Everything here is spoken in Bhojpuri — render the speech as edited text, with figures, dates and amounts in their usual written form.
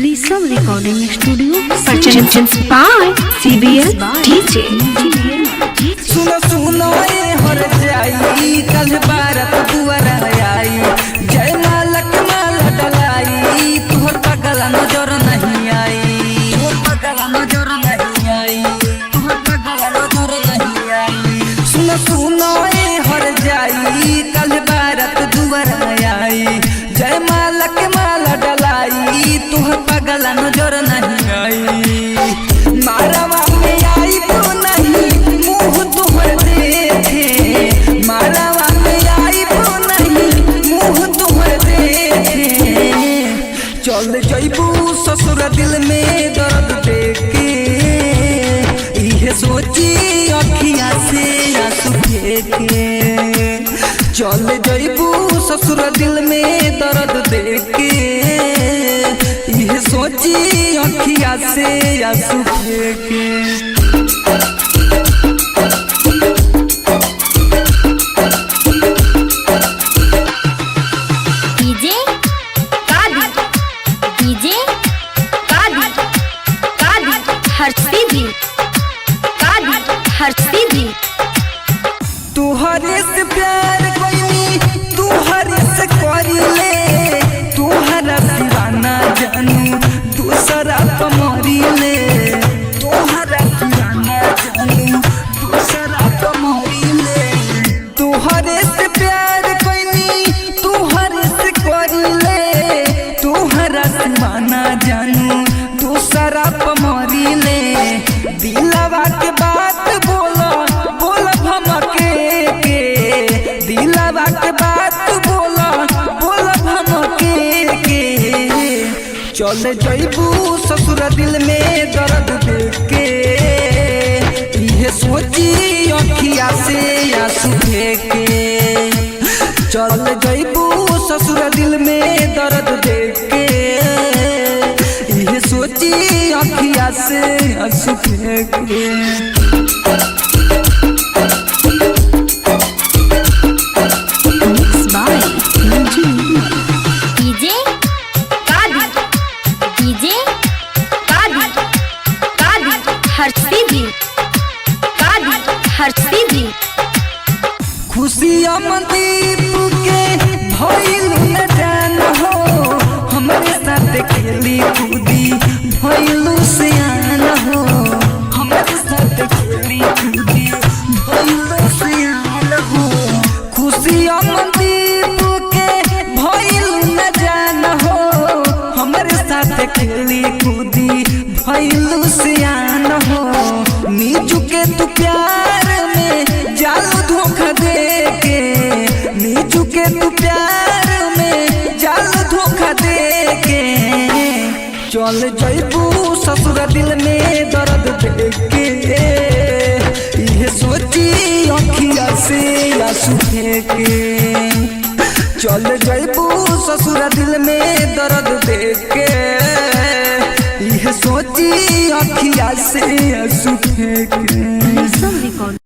Rishabh Recording Studio, Purchased by CBL DJ। सुनो सुनो ये हर जाई कल भारत दुआरा आई जय मालक माल डलाई तुहर पगल नजर नहीं आई तुहर पगल नजर नहीं आई तुहर पगल नजर नहीं आई सुनो सुनो ये हर जाई कल भारत दुआरा आई जय मालक माल डलाई तुहर पगल नजर नहीं आई मारवा में आई तो नहीं मुँह तुहर देखे मारवा में आई तो नहीं मुँह तुहर देखे चल जइबू ससुर दिल में दर्द देके इहे सोची अखियाँ से आंसू फेंके चल जइबू ससुर दिल में दर्द देके इहे सोची अखियाँ से आंसू फेंके तुहरे से प्यार कोई तुहरे से करिले तुहरा दीवाना जानू दूसरा तो मरिले तुहरा दीवाना जानू दूसरा तो मरिले तुहरे से प्यार कोई तुहरे से करिले तुहरा दीवाना जानू दूसरा तो मरिले दिलवा के बात बोलो बोलो भमके दिलवा के बात बोला बोला भमके के चल जइबू ससुर दिल में दर्द देके इहे सोची अखियाँ से आंसू फेंके चल जइबू ससुर दिल में दर्द देके इहे सोची अखियाँ से आंसू फेंके खुशियाँ मनदीप के भइलू न जान हो हमरे साथ खेली कूदी भइलू सियान हो हमरे साथ खेली कूदी भइलू सियान हो खुशियाँ मनदीप के भइलू न जान हो हमरे साथ खेली कूदी भइलू सियान हो नीचू के तू प्यार में जालू धोखा देके नीचू के तू प्यार में जालू धोखा देके चल जइबू ससुर दिल में दर्द देके इहे सोची अखियाँ से आंसू फेंके चल जइबू ससुर दिल में दर्द देके इहे सोची अखियाँ से आंसू फेंके।